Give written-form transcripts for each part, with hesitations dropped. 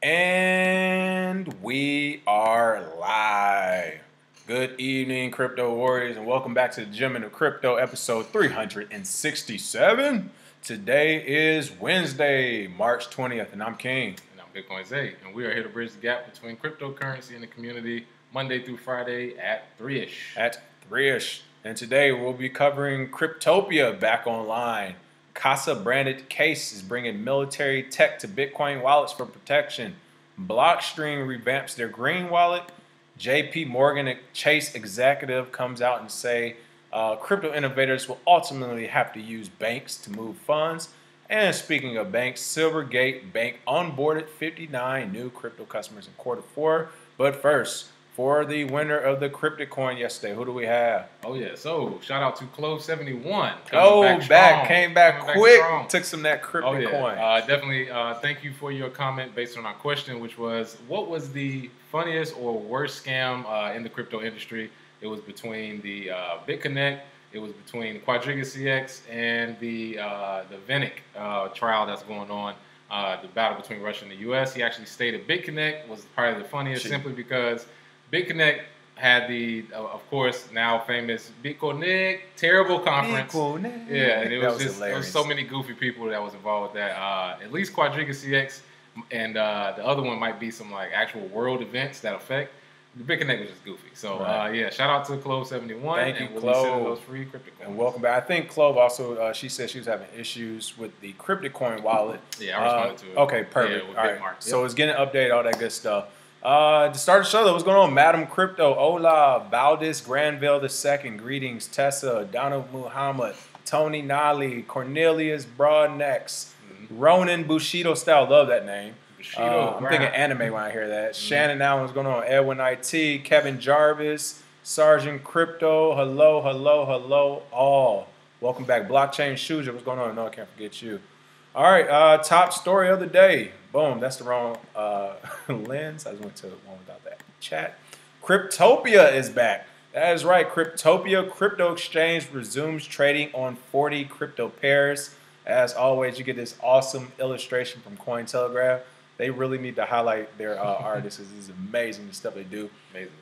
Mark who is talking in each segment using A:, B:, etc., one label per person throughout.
A: And we are live. Good evening, crypto warriors, and welcome back to the Gym of Crypto, episode 367. Today is Wednesday, March 20th, and I'm King.
B: And I'm Bitcoin Zay, and we are here to bridge the gap between cryptocurrency and the community Monday through Friday at 3-ish.
A: And today we'll be covering Cryptopia back online. Casa branded case is bringing military tech to Bitcoin wallets for protection. Blockstream revamps their green wallet. JP Morgan Chase executive comes out and say crypto innovators will ultimately have to use banks to move funds. And speaking of banks, Silvergate Bank onboarded 59 new crypto customers in quarter 4. But first, for the winner of the Cryptocoin yesterday, who do we have?
B: Oh yeah, so shout out to Clove71.
A: Came back quick. Took some of that Cryptocoin.
B: Oh yeah, definitely. Thank you for your comment based on our question, which was, what was the funniest or worst scam in the crypto industry? It was between the BitConnect, it was between Quadriga CX, and the Venic trial that's going on. The battle between Russia and the U.S. He actually stated BitConnect was probably the funniest, simply because BitConnect had the, of course, now famous BitConnect terrible conference.
A: BitConnect.
B: Yeah, and it was just
A: hilarious.
B: There was so many goofy people that was involved with that. At least Quadriga CX, and the other one might be some like actual world events that affect. The BitConnect was just goofy. So yeah, shout out to Clove71.
A: Thank you,
B: we'll
A: Clove.
B: be sending those free crypto coins.
A: And welcome back. I think Clove also, she said she was having issues with the Cryptocoin wallet.
B: Yeah, I responded to it.
A: Okay, perfect.
B: Yeah,
A: all right.
B: Yep.
A: So it's getting updated, all that good stuff. To start the show, though, what's going on? Madam Crypto, Ola, Valdez Granville II, greetings. Tessa, Donald Muhammad, Tony Nolly, Cornelius Broadnecks, Ronan Bushido style. Love that name. I'm thinking anime when I hear that. Shannon Allen, what's going on? Edwin IT, Kevin Jarvis, Sergeant Crypto, hello, all. Welcome back. Blockchain Shuja, what's going on? No, I can't forget you. All right, top story of the day. Boom, that's the wrong lens. I just went to one without that chat. Cryptopia is back. That is right, Cryptopia crypto exchange resumes trading on 40 crypto pairs. As always, you get this awesome illustration from Cointelegraph. They really need to highlight their artists. This is amazing, the stuff they do.
B: Amazing.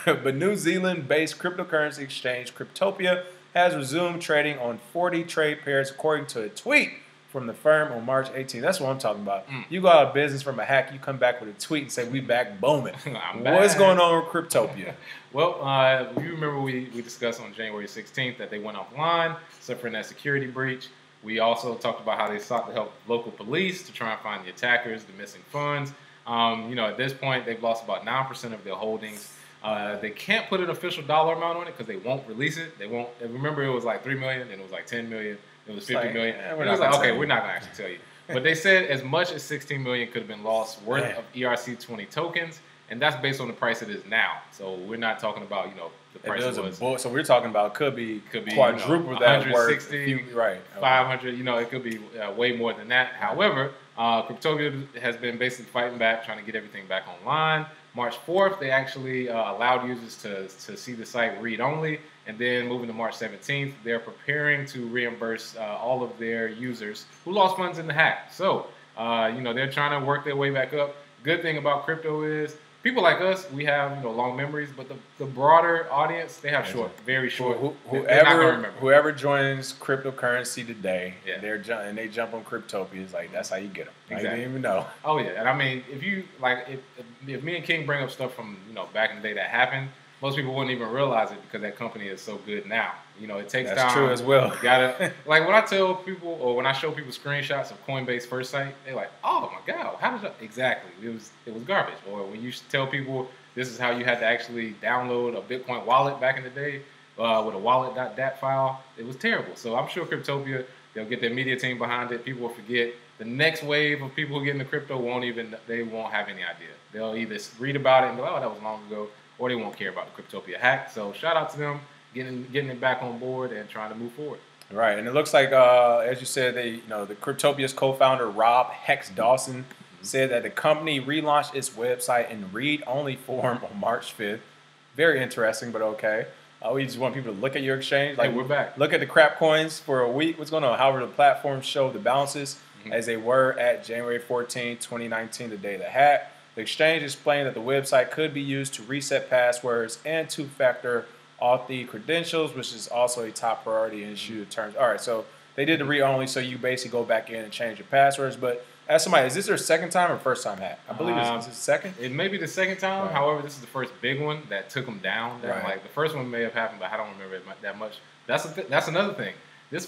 A: But New Zealand-based cryptocurrency exchange Cryptopia has resumed trading on 40 trade pairs, according to a tweet from the firm on March 18th. That's what I'm talking about. You go out of business from a hack, you come back with a tweet and say, we back booming. What's going on with Cryptopia?
B: Well, you remember we discussed on January 16th that they went offline, suffering that security breach. We also talked about how they sought to help local police to try and find the attackers, the missing funds. At this point, they've lost about 9% of their holdings. They can't put an official dollar amount on it because they won't release it. They won't. Remember, it was like 3 million, and it was like 10 million. It was 50 million. It was like, okay, we're not going to actually tell you. But they said as much as 16 million could have been lost worth of ERC20 tokens, and that's based on the price it is now. So we're not talking about, the price it was.
A: So we're talking about could be quadruple that worth.
B: 160, right? 500. It could be way more than that. However, Cryptopia has been basically fighting back, trying to get everything back online. March 4th, they actually allowed users to see the site read only. And then moving to March 17th, they're preparing to reimburse all of their users who lost funds in the hack. So, they're trying to work their way back up. Good thing about crypto is people like us, we have long memories, but the broader audience, they have very short.
A: Whoever joins cryptocurrency today, and they jump on Cryptopia, is like, that's how you get them.
B: Exactly.
A: I didn't even know.
B: Oh yeah, and I mean, if you if me and King bring up stuff from back in the day that happened, most people wouldn't even realize it because that company is so good now. It takes time.
A: That's true as well.
B: You gotta when I tell people, or when I show people screenshots of Coinbase first site, they're like, "Oh my god, how did that?" Exactly, it was garbage. Or when you tell people this is how you had to actually download a Bitcoin wallet back in the day with a wallet.dat file, it was terrible. So I'm sure Cryptopia, they'll get their media team behind it. People will forget. The next wave of people who get into crypto won't have any idea. They'll either read about it and go, "Oh, that was long ago," or they won't care about the Cryptopia hack. So shout out to them getting it back on board and trying to move forward.
A: Right, and it looks like, as you said, the Cryptopia's co-founder Rob Hex Dawson said that the company relaunched its website in read-only form on March 5th. Very interesting, but okay. We just want people to look at your exchange.
B: Like, we're back.
A: Look at the crap coins for a week. What's going on? However, the platforms show the balances as they were at January 14, 2019, the day of the hack. The exchange explained that the website could be used to reset passwords and two-factor auth credentials, which is also a top priority in issue terms. All right, so they did the read-only, so you basically go back in and change your passwords. But as somebody, is this their second time or first time hack? I believe it's the second.
B: It may be the second time.
A: Right.
B: However, this is the first big one that took them down.
A: Right.
B: Like the first one may have happened, but I don't remember it that much. That's another thing. This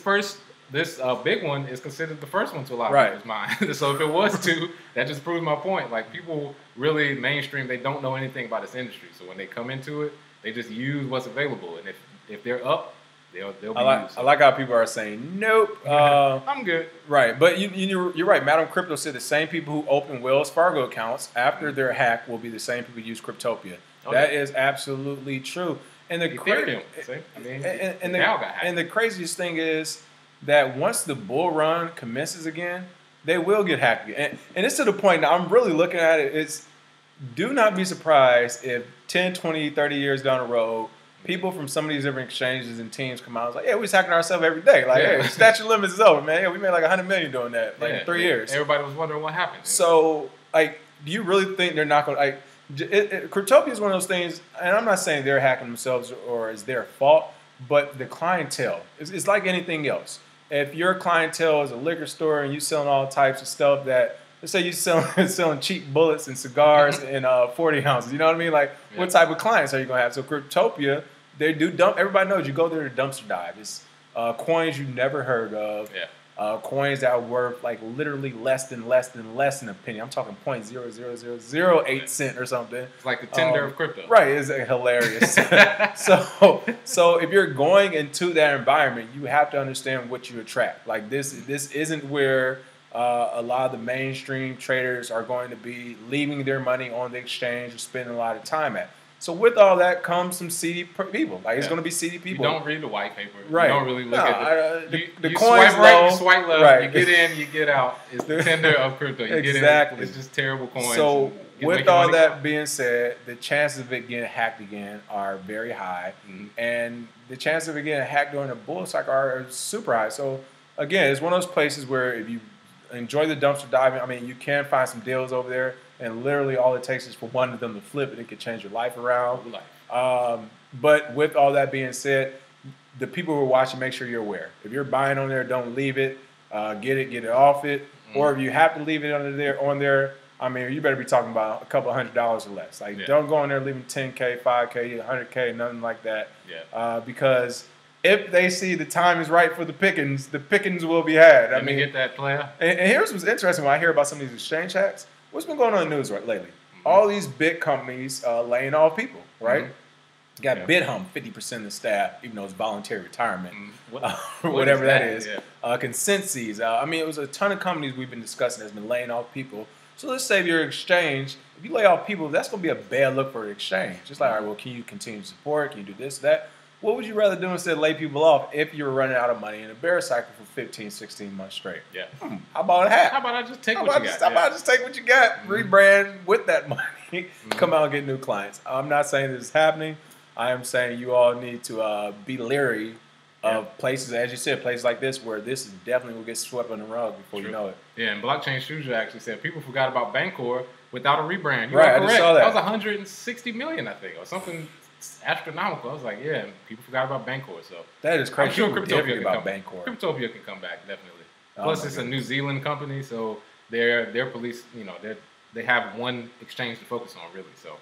B: big one is considered the first one to a lot of people's mind. So if it was two, that just proves my point. Like people really mainstream, they don't know anything about this industry. So when they come into it, they just use what's available. And if they're up, they'll be used.
A: I like how people are saying, nope.
B: I'm good.
A: Right, but you're right. Madam Crypto said the same people who open Wells Fargo accounts after their hack will be the same people who use Cryptopia. That is absolutely true. And the
B: Ethereum,
A: and the craziest thing is that once the bull run commences again, they will get hacked again. And it's to the point now, I'm really looking at it, it's do not be surprised if 10, 20, 30 years down the road, people from some of these different exchanges and teams come out and like, yeah, we're hacking ourselves every day. Like, hey, statute limits is over, man. Yeah, we made like $100 million doing that, like in 3 years.
B: Everybody was wondering what happened.
A: So, like, do you really think they're not going to, like, Cryptopia is one of those things, and I'm not saying they're hacking themselves or it's their fault, but the clientele, it's like anything else. If your clientele is a liquor store and you're selling all types of stuff that, let's say you're selling cheap bullets and cigars in 40 ounces, you know what I mean? Like, what type of clients are you going to have? So Cryptopia, they do dump. Everybody knows you go there to dumpster dive. It's coins you never heard of. Coins that are worth like literally less than a penny. I'm talking 0.00008 cent or something.
B: It's like the Tinder of crypto.
A: Right, it's hilarious. so if you're going into that environment, you have to understand what you attract. Like this isn't where a lot of the mainstream traders are going to be leaving their money on the exchange or spending a lot of time at. So with all that comes some seedy people. Like it's going to be seedy people.
B: You don't read the white paper.
A: Right.
B: You don't really look at
A: the
B: you
A: coins
B: swipe right,
A: low,
B: you swipe left.
A: right.
B: You get in, you get out. It's the Tinder of crypto. You
A: Exactly.
B: get in, it's just terrible coins.
A: So with all that being said, the chances of it getting hacked again are very high, and the chances of it getting hacked during a bull cycle are super high. So again, it's one of those places where if you enjoy the dumpster diving, I mean, you can find some deals over there, and literally all it takes is for one of them to flip and it could change your life around. But with all that being said, the people who are watching, make sure you're aware. If you're buying on there, don't leave it. Get it off it. Or if you have to leave it on there, I mean, you better be talking about a couple $100s or less. Like, don't go in there leaving 10K, 5K, 100K, nothing like that. Because if they see the time is right for the pickings will be had.
B: Let me get that player.
A: And here's what's interesting when I hear about some of these exchange hacks. What's been going on in the news lately? All these big companies laying off people, right? You got BitHum, 50% of the staff, even though it's voluntary retirement, whatever that is. Consensus. I mean, it was a ton of companies we've been discussing that's been laying off people. So let's say your exchange, if you lay off people, that's going to be a bad look for the exchange. It's like, all right, well, can you continue to support? Can you do this, that? What would you rather do instead of lay people off if you were running out of money in a bear cycle for 15, 16 months straight? How about a hack?
B: How about I just take what you got?
A: How about I just take what you got, rebrand with that money, come out and get new clients? I'm not saying this is happening. I am saying you all need to be leery of places, as you said, places like this where this is definitely will get swept on the rug before you know it.
B: Yeah, and Blockchain Shuja actually said people forgot about Bancor without a rebrand. You
A: right,
B: are correct.
A: I just saw that.
B: That was 160 million, I think, or something astronomical. I was like, yeah, people forgot about Bancor. So
A: that is crazy.
B: I'm sure Cryptopia
A: can come back.
B: Cryptopia can come back definitely. Plus, it's a New Zealand company, so their police, they have one exchange to focus on, really. So.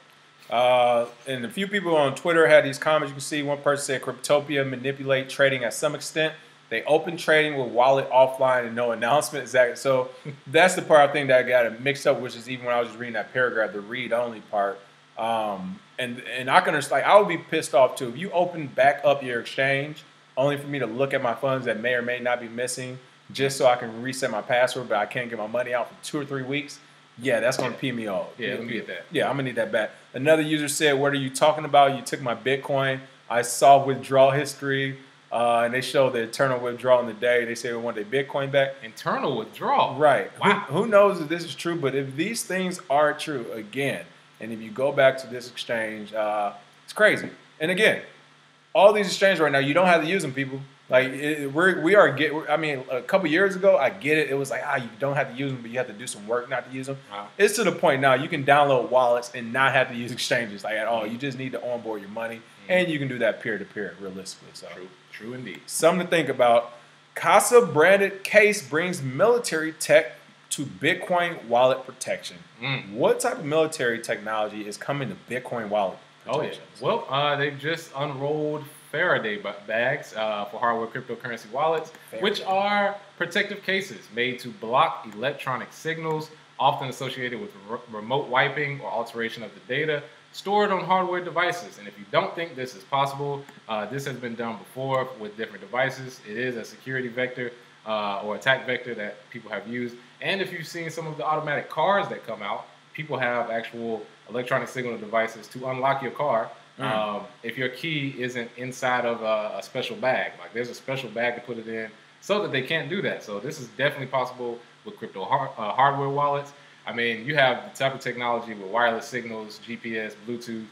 A: And a few people on Twitter had these comments. You can see one person said Cryptopia manipulate trading at some extent. They open trading with wallet offline and no announcement. Exactly. So that's the part I think that I got it mixed up, which is even when I was just reading that paragraph, the read only part. And I can understand, like, I would be pissed off too if you open back up your exchange only for me to look at my funds that may or may not be missing just so I can reset my password, but I can't get my money out for 2 or 3 weeks. Yeah, that's going to pee me off.
B: Yeah, let me get that.
A: Yeah, I'm going to need that back. Another user said, what are you talking about? You took my Bitcoin. I saw withdrawal history, and they showed the internal withdrawal in the day. They say they want their Bitcoin back.
B: Internal withdrawal?
A: Right.
B: Wow.
A: Who knows if this is true, but if these things are true, again, and if you go back to this exchange, it's crazy. And again, all these exchanges right now, you don't have to use them, people. Like we are I mean, a couple years ago, I get it. It was like you don't have to use them, but you have to do some work not to use them. It's to the point now you can download wallets and not have to use exchanges like at all. You just need to onboard your money, and you can do that peer to peer realistically. So
B: true indeed.
A: Something to think about. Casa branded case brings military tech to Bitcoin wallet protection. What type of military technology is coming to Bitcoin wallet protection?
B: Well, they've just unrolled Faraday bags for hardware cryptocurrency wallets, which are protective cases made to block electronic signals, often associated with remote wiping or alteration of the data stored on hardware devices. And if you don't think this is possible, this has been done before with different devices. It is a security vector or attack vector that people have used. And if you've seen some of the automatic cars that come out, people have actual electronic signal devices to unlock your car. If your key isn't inside of a special bag, like there's a special bag to put it in so that they can't do that. So this is definitely possible with crypto hardware wallets. I mean, you have the type of technology with wireless signals, GPS, Bluetooth,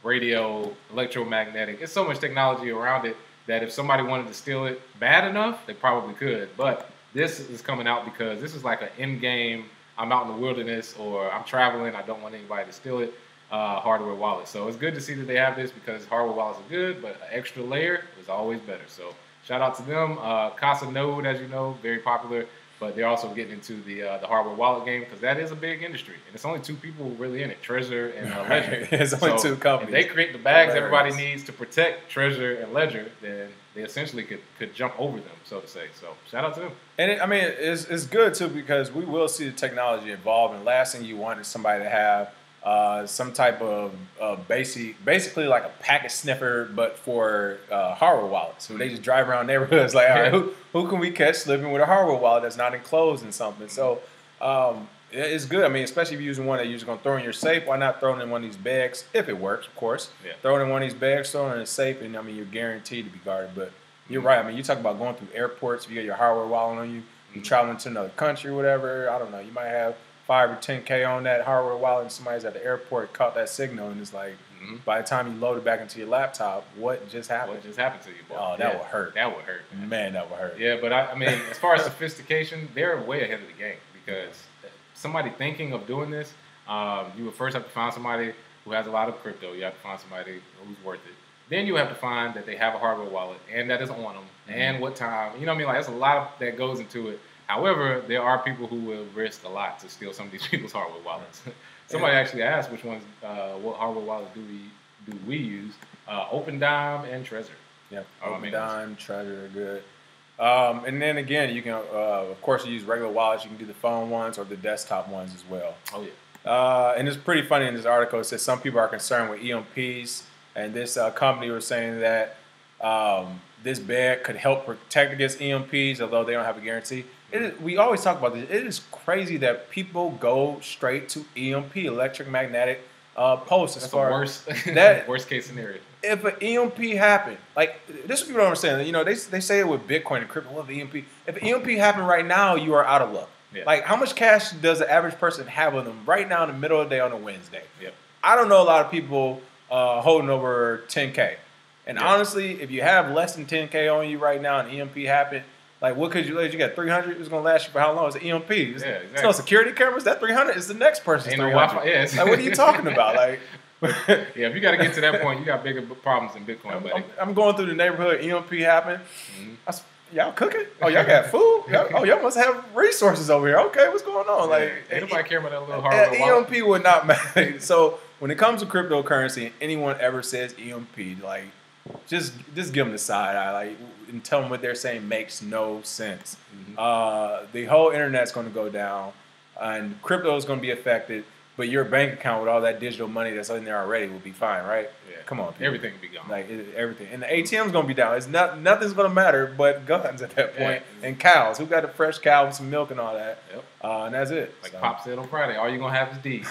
B: radio, electromagnetic. It's so much technology around it that if somebody wanted to steal it bad enough, they probably could. But this is coming out because this is like an in-game, I'm out in the wilderness or I'm traveling, I don't want anybody to steal it. Hardware wallet. So it's good to see that they have this because hardware wallets are good, but an extra layer is always better. So shout out to them. Casa Node, as you know, very popular, but they're also getting into the hardware wallet game because that is a big industry. And it's only two people really in it, Trezor and Ledger.
A: It's only two companies.
B: If they create the bags everybody needs to protect Trezor and Ledger, then they essentially could jump over them, so to say. So shout out to them. And
A: it's good too because we will see the technology evolve. And last thing you want is somebody to have some type of basically like a packet sniffer, but for hardware wallets. So they just drive around neighborhoods like, all right, who can we catch slipping with a hardware wallet that's not enclosed in something? So it's good. I mean, especially if you're using one that you're just going to throw in your safe. Why not throw it in one of these bags? If it works, of course. Throw it in one of these bags, throw it in a safe, and I mean, you're guaranteed to be guarded. But you're right. I mean, you talk about going through airports. If you get your hardware wallet on you, you're traveling to another country or whatever. I don't know. You might have 5 or 10K on that hardware wallet, and somebody's at the airport caught that signal, and it's like, by the time you load it back into your laptop, what just happened?
B: What just happened to you, boy?
A: Oh, that would hurt.
B: That would hurt.
A: Man, that would hurt.
B: Yeah, but I mean, as far as sophistication, they're way ahead of the game because somebody thinking of doing this, you would first have to find somebody who has a lot of crypto. You have to find somebody who's worth it. Then you have to find that they have a hardware wallet and that is on them and what time. You know what I mean? Like, there's a lot that goes into it. However, there are people who will risk a lot to steal some of these people's hardware wallets. Somebody actually asked which ones, what hardware wallets do we use? OpenDime and Trezor.
A: Yeah, OpenDime, Trezor are good. And then again, you can, of course, use regular wallets. You can do the phone ones or the desktop ones as well.
B: Oh, yeah.
A: And it's pretty funny in this article. It says some people are concerned with EMPs, and this company was saying that this bag could help protect against EMPs, although they don't have a guarantee. We always talk about this. It is crazy that people go straight to EMP, electromagnetic pulse.
B: That's the worst case scenario.
A: If an EMP happened, like this is what people don't understand. You know, they say it with Bitcoin and crypto. What if EMP? If an EMP happened right now, you are out of luck. Yeah. Like, how much cash does the average person have on them right now in the middle of the day on a Wednesday?
B: Yep.
A: I don't know a lot of people holding over 10K. And honestly, if you have less than 10K on you right now and EMP happened, like, what could you lose? You got 300. It's gonna last you for how long? It's an EMP. It's no security cameras. That 300 is the next person's 300. Like, what are you talking about? Like,
B: yeah, if you got to get to that point, you got bigger problems than Bitcoin, buddy.
A: I'm going through the neighborhood. EMP happened. Y'all cooking? Oh, y'all got food? Y'all must have resources over here. Okay, what's going on? Like,
B: ain't nobody care about that little hardware wallet.
A: EMP would not matter. So when it comes to cryptocurrency, and anyone ever says EMP, like, just give them the side eye, like, and tell them what they're saying makes no sense. The whole internet's going to go down, and crypto is going to be affected. But your bank account with all that digital money that's in there already will be fine, right?
B: Yeah.
A: Come on, people.
B: Everything will be gone.
A: Like, everything. And the ATM's going to be down. It's nothing's going to matter but guns at that point. And cows. Who got a fresh cow with some milk and all that?
B: Yep.
A: And that's it.
B: Like Pop said on Friday, all you're going to have is D's.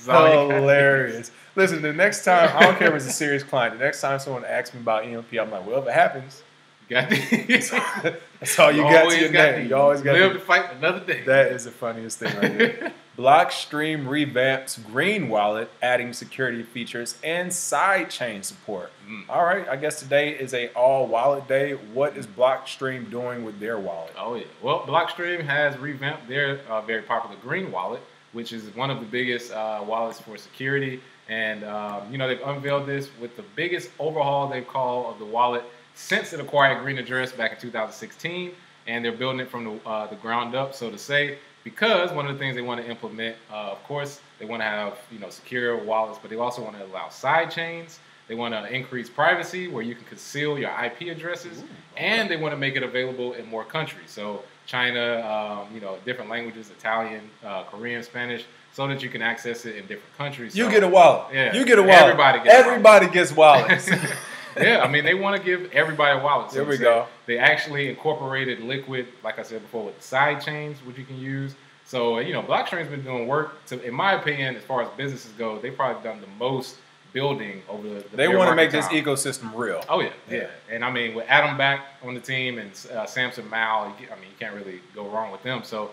A: Hilarious. Listen, the next time, I don't care if it's a serious client, the next time someone asks me about EMP, I'm like, well, if it happens,
B: that's
A: all you got to your name. You always got
B: live to fight another day.
A: That is the funniest thing right there. Blockstream revamps Green Wallet, adding security features and sidechain support. All right, I guess today is a all wallet day. What is Blockstream doing with their wallet?
B: Oh yeah, well, Blockstream has revamped their very popular Green Wallet, which is one of the biggest wallets for security. And they've unveiled this with the biggest overhaul they've called of the wallet since it acquired Green Address back in 2016, and they're building it from the ground up, so to say. Because one of the things they want to implement, of course, they want to have secure wallets, but they also want to allow side chains. They want to increase privacy where you can conceal your IP addresses, and they want to make it available in more countries. So China, different languages, Italian, Korean, Spanish, so that you can access it in different countries.
A: You get a wallet.
B: Yeah,
A: you get a wallet. Everybody gets wallets.
B: Yeah, I mean, they want to give everybody a wallet. So
A: there we go.
B: They actually incorporated Liquid, like I said before, with side chains, which you can use. So, Blockstream's been doing work. In my opinion, as far as businesses go, they've probably done the most building over the
A: They want to make this ecosystem real.
B: Oh, yeah. And, I mean, with Adam back on the team and Samson Mao, you can't really go wrong with them. So,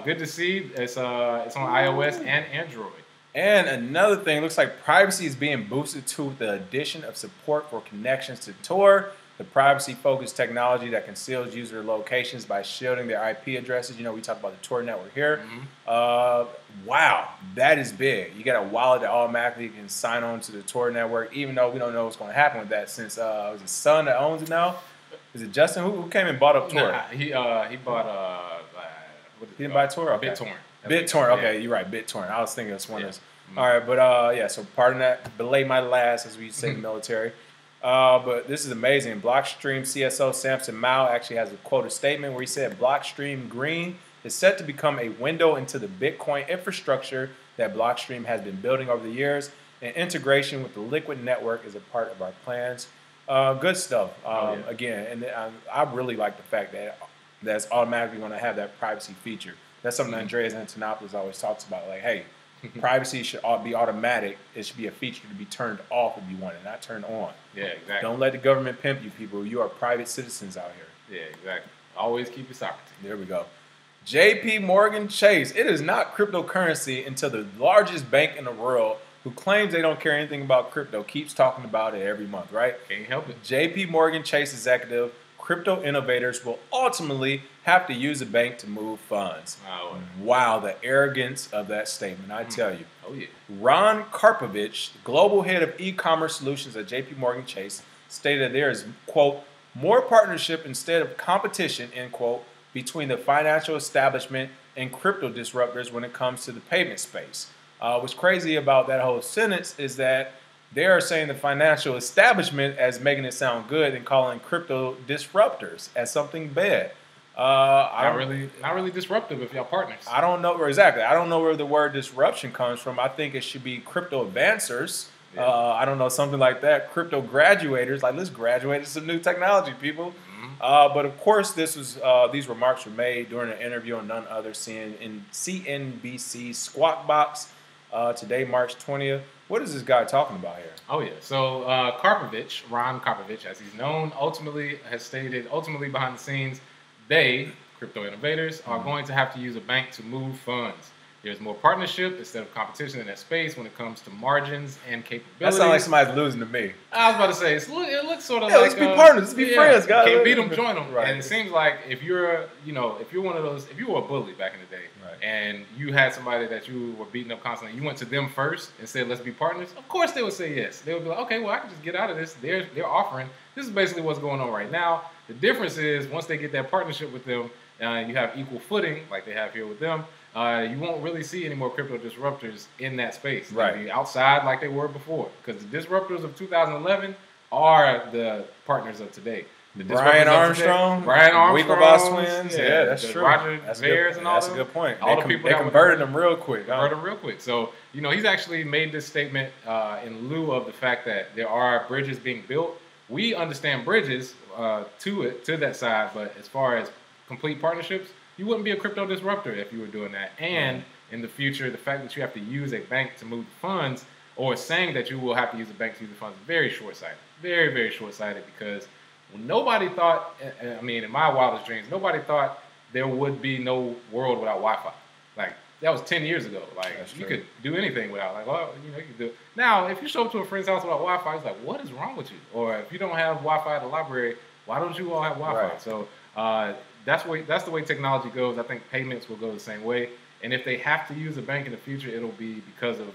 B: good to see. It's on iOS and Android.
A: And another thing, looks like privacy is being boosted too with the addition of support for connections to Tor, the privacy-focused technology that conceals user locations by shielding their IP addresses. We talk about the Tor network here. Wow, that is big. You got a wallet that automatically can sign on to the Tor network, even though we don't know what's going to happen with that since it's his son that owns it now. Is it Justin? Who came and bought up Tor?
B: Nah, he bought...
A: he didn't buy Tor? Okay.
B: BitTorrent.
A: BitTorrent, okay, you're right, BitTorrent. I was thinking it's one of those. All right, but so pardon that, belay my last, as we say in the military. But this is amazing. Blockstream CSO Samson Mao actually has a quoted statement where he said, Blockstream Green is set to become a window into the Bitcoin infrastructure that Blockstream has been building over the years, and integration with the Liquid network is a part of our plans. Good stuff. Again, and I really like the fact that that's automatically going to have that privacy feature. That's something Andreas Antonopoulos always talks about. Like, hey, privacy should be automatic. It should be a feature to be turned off if you want it, not turned on.
B: Yeah, exactly.
A: Don't let the government pimp you, people. You are private citizens out here.
B: Yeah, exactly. Always keep your sovereignty.
A: There we go. JP Morgan Chase. It is not cryptocurrency until the largest bank in the world, who claims they don't care anything about crypto, keeps talking about it every month, right?
B: Can't help it.
A: JP Morgan Chase executive, crypto innovators will ultimately have to use a bank to move funds.
B: Oh,
A: wow, the arrogance of that statement, I tell you.
B: Oh, yeah.
A: Ron Karpovich, global head of e-commerce solutions at JP Morgan Chase, stated there is, quote, more partnership instead of competition, end quote, between the financial establishment and crypto disruptors when it comes to the payment space. What's crazy about that whole sentence is that they are saying the financial establishment as making it sound good and calling crypto disruptors as something bad.
B: Not really disruptive if y'all partners.
A: I don't know exactly. I don't know where the word disruption comes from. I think it should be crypto advancers.
B: Yeah.
A: I don't know, something like that. Crypto graduators, like let's graduate to some new technology, people. But of course, these remarks were made during an interview on none other CNBC Squawk Box today, March 20th. What is this guy talking about here?
B: Oh, yeah. So Karpovich, Ron Karpovich, as he's known, has stated behind the scenes, they, crypto innovators, are going to have to use a bank to move funds. There's more partnership instead of competition in that space when it comes to margins and capabilities.
A: That sounds like somebody's losing to me.
B: I was about to say, it looks sort of
A: like...
B: let's
A: be partners. Let's be friends, guys.
B: Can't beat them, join them.
A: Right.
B: And it seems like if you're one of those... If you were a bully back in the day,
A: right,
B: and you had somebody that you were beating up constantly, you went to them first and said, let's be partners, of course they would say yes. They would be like, okay, well, I can just get out of this. They're offering. This is basically what's going on right now. The difference is once they get that partnership with them, you have equal footing like they have here with them, you won't really see any more crypto disruptors in that space.
A: Right.
B: They'll be outside like they were before. Because the disruptors of 2011 are the partners of today.
A: Brian Armstrong, Winklevoss twins. Yeah, that's true.
B: Roger Veres and all
A: that's a good point.
B: All the people
A: they converted them real quick.
B: So, he's actually made this statement in lieu of the fact that there are bridges being built. We understand bridges to that side, but as far as complete partnerships, you wouldn't be a crypto disruptor if you were doing that. And in the future, the fact that you have to use a bank to move the funds, or saying that you will have to use a bank to use the funds, is very short-sighted. Very, very short-sighted, because nobody thought, in my wildest dreams, nobody thought there would be no world without Wi-Fi. Like, that was 10 years ago. Like, you could do anything without, like, well, you know, you could do it. Now, if you show up to a friend's house without Wi-Fi, it's like, what is wrong with you? Or if you don't have Wi-Fi at the library, why don't you all have Wi-Fi?
A: Right.
B: So that's the way technology goes. I think payments will go the same way. And if they have to use a bank in the future, it'll be because of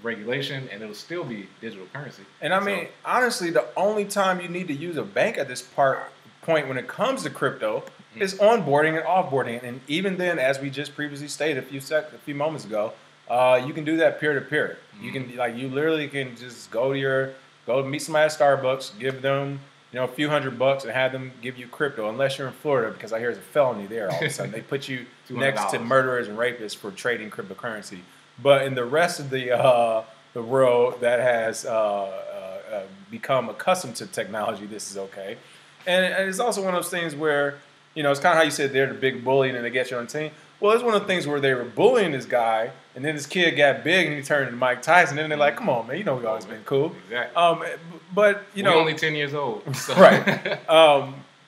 B: regulation, and it'll still be digital currency.
A: And I mean, honestly, the only time you need to use a bank at this point when it comes to crypto is onboarding and offboarding. And even then, as we just previously stated a few moments ago, you can do that peer to peer. You can you literally can just go meet somebody at Starbucks, give them a few $100 and have them give you crypto, unless you're in Florida, because I hear it's a felony there all of a sudden. They put you next to murderers and rapists for trading cryptocurrency. But in the rest of the world that has become accustomed to technology, this is okay. And it's also one of those things where, it's kind of how you said they're the big bully and then they get you on the team. Well, it's one of the things where they were bullying this guy, and then this kid got big and he turned into Mike Tyson, and then they're like, come on, man, we've always been cool.
B: Exactly.
A: But,
B: we're only 10 years old. So.
A: Right.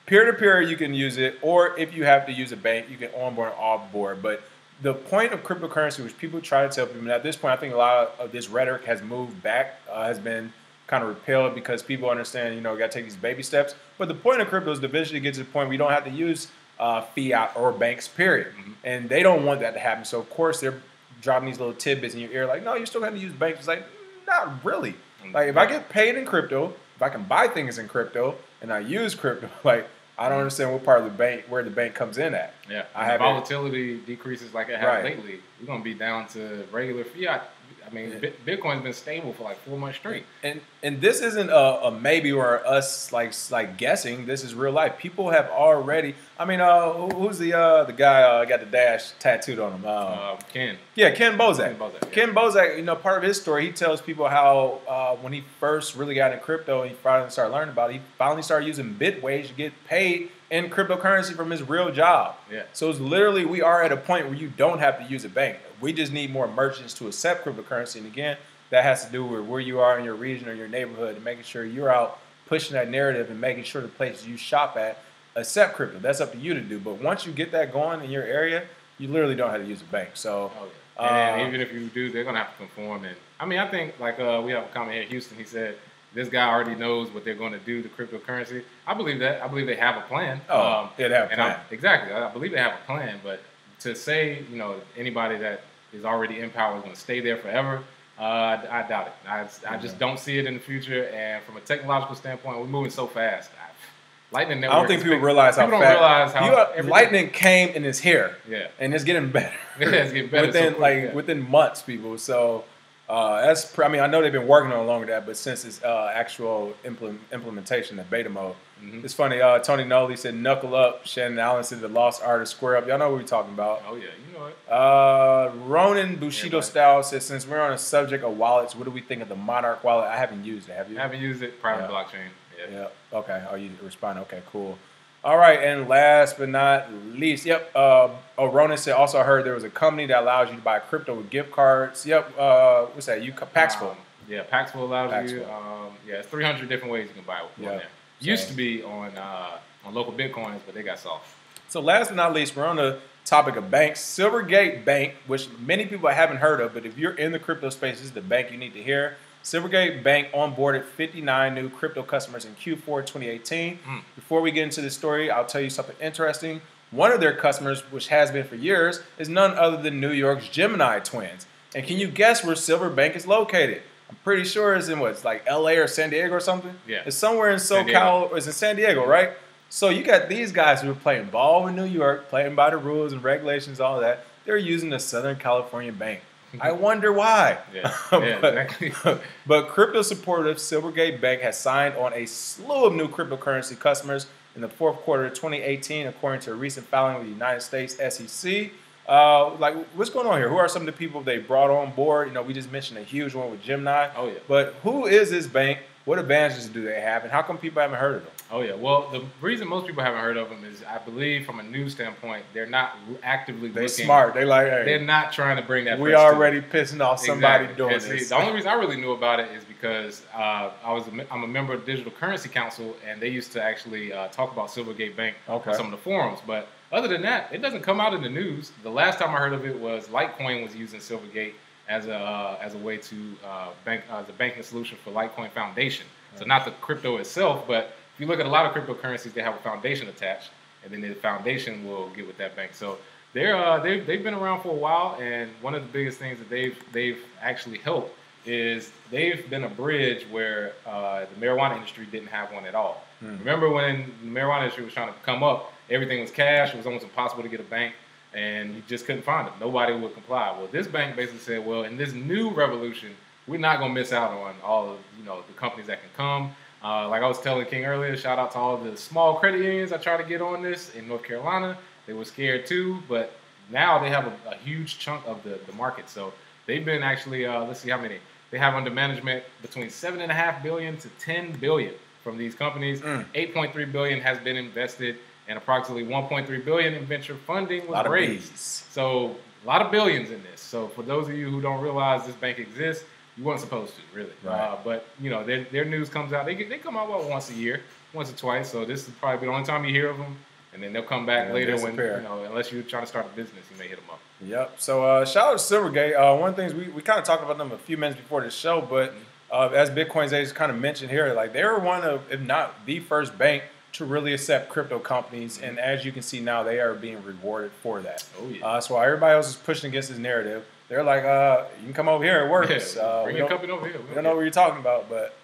A: Peer-to-peer, you can use it, or if you have to use a bank, you can onboard and offboard. But the point of cryptocurrency, which people try to tell people, and at this point, I think a lot of this rhetoric has moved back, has been kind of repelled because people understand, got to take these baby steps. But the point of crypto is to eventually get to the point where you don't have to use fiat or banks, period. And they don't want that to happen. So, of course, they're dropping these little tidbits in your ear like, no, you're still going to use banks. It's like, not really. Like, if I get paid in crypto, if I can buy things in crypto, and I use crypto, like, I don't understand what part of the bank, where the bank comes in at.
B: Yeah, volatility decreases like it has lately. We're going to be down to regular fiat. I mean, Bitcoin's been stable for like 4 months straight. And
A: this isn't a maybe or us like guessing. This is real life. People have already. I mean, who's the guy got the dash tattooed on him?
B: Ken.
A: Yeah, Ken Bozak.
B: Ken
A: Bozak. Part of his story, he tells people how when he first really got into crypto and he finally started learning about it, he finally started using Bitwage to get paid in cryptocurrency from his real job.
B: Yeah.
A: So it's literally, we are at a point where you don't have to use a bank. We just need more merchants to accept cryptocurrency. And again, that has to do with where you are in your region or your neighborhood and making sure you're out pushing that narrative and making sure the places you shop at accept crypto. That's up to you to do. But once you get that going in your area, you literally don't have to use a bank. So,
B: and even if you do, they're going to have to conform. And I mean, I think we have a comment here in Houston. He said, this guy already knows what they're going to do to cryptocurrency. I believe that. I believe they have a plan.
A: They have a plan.
B: Exactly. I believe they have a plan. But to say, anybody that is already in power is going to stay there forever, I doubt it. I just don't see it in the future. And from a technological standpoint, we're moving so fast. Lightning Network.
A: I don't think people realize how fast. Lightning came and is here.
B: Yeah.
A: And it's getting better.
B: Yeah, it's getting better.
A: Within months, people. So. I know they've been working on it longer than that, but since its actual implementation in beta mode, it's funny. Tony Nolly said, "Knuckle up." Shannon Allen said, "The lost art of Square Up." Y'all know what we're talking about.
B: Oh yeah, you know it.
A: Ronan Bushido Style says, "Since we're on a subject of wallets, what do we think of the Monarch wallet?" I haven't used it. Have you?
B: I haven't used it. Private blockchain.
A: Yeah. Okay. Oh, you respond. Okay. Cool. All right, and last but not least, Ronan said, also heard there was a company that allows you to buy crypto with gift cards. What's that? Paxful.
B: Paxful allows you. It's 300 different ways you can buy it on there. Used to be on local Bitcoins, but they got soft.
A: So last but not least, we're on the topic of banks. Silvergate Bank, which many people haven't heard of, but if you're in the crypto space, this is the bank you need to hear. Silvergate Bank onboarded 59 new crypto customers in Q4 2018. Before we get into this story, I'll tell you something interesting. One of their customers, which has been for years, is none other than New York's Gemini twins. And can you guess where Silver Bank is located? I'm pretty sure it's in it's like LA or San Diego or something?
B: Yeah.
A: It's somewhere in SoCal. It's in San Diego, right? So you got these guys who are playing ball in New York, playing by the rules and regulations, all that. They're using the Southern California Bank. I wonder why.
B: Exactly.
A: But crypto supportive Silvergate Bank has signed on a slew of new cryptocurrency customers in the fourth quarter of 2018, according to a recent filing with the United States SEC. What's going on here? Who are some of the people they brought on board? We just mentioned a huge one with Gemini.
B: Oh, yeah.
A: But who is this bank? What advantages do they have? And how come people haven't heard of them?
B: Oh, yeah. Well, the reason most people haven't heard of them is, I believe, from a news standpoint, they're not actively looking.
A: They're smart. They're like, hey,
B: they're not trying to bring that.
A: We already pissing off somebody doing this.
B: The only reason I really knew about it is because I'm a member of the Digital Currency Council, and they used to actually talk about Silvergate Bank on some of the forums. But Other than that, it doesn't come out in the news. The last time I heard of it was Litecoin was using Silvergate as a way to as a banking solution for Litecoin Foundation. So not the crypto itself, but if you look at a lot of cryptocurrencies, they have a foundation attached, and then the foundation will get with that bank. So they've been around for a while, and one of the biggest things that they've actually helped is they've been a bridge where the marijuana industry didn't have one at all. Remember when the marijuana industry was trying to come up, everything was cash, it was almost impossible to get a bank, and you just couldn't find them. Nobody would comply. Well, this bank basically said, well, in this new revolution, we're not going to miss out on all of the companies that can come. Like I was telling King earlier, shout out to all the small credit unions I tried to get on this in North Carolina. They were scared too, but now they have a huge chunk of the market. So they've been actually, let's see how many. They have under management between $7.5 billion to $10 billion from these companies. $8.3 billion has been invested, and approximately $1.3 billion in venture funding was raised. So a lot of billions in this. So for those of you who don't realize this bank exists, you weren't supposed to, really.
A: Right.
B: But their news comes out. They come out about once a year, once or twice. So this is probably the only time you hear of them. And then they'll come back later when, unless you're trying to start a business, you may hit them up.
A: Yep. So shout out to Silvergate. One of the things we kind of talked about them a few minutes before the show, but as Bitcoin's agents kind of mentioned here, like they were one of, if not the first bank to really accept crypto companies. And as you can see now, they are being rewarded for that.
B: Oh, yeah.
A: So while everybody else is pushing against this narrative, they're like, you can come over here, it works.
B: Bring your company over here.
A: We don't know what you're talking about, but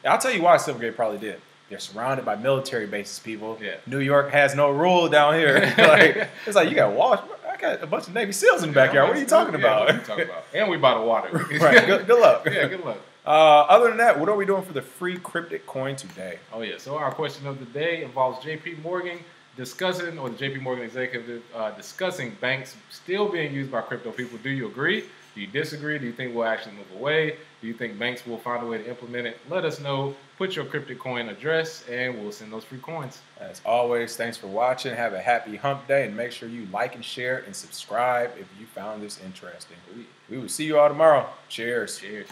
A: I'll tell you why Silvergate probably did. They're surrounded by military bases, people.
B: Yeah.
A: New York has no rule down here. It's like, you got Wall. I got a bunch of Navy SEALs in the backyard. What are you talking about?
B: What are you talking about? And we bought a water.
A: Right. Good luck.
B: Yeah, good luck.
A: Other than that, what are we doing for the free cryptic coin today?
B: Oh, yeah. So our question of the day involves JP Morgan discussing, or the JP Morgan executive discussing banks still being used by crypto people. Do you agree? Do you disagree? Do you think we'll actually move away? Do you think banks will find a way to implement it? Let us know. Put your cryptic coin address, and we'll send those free coins.
A: As always, thanks for watching. Have a happy hump day, and make sure you like and share and subscribe if you found this interesting. We will see you all tomorrow. Cheers.
B: Cheers.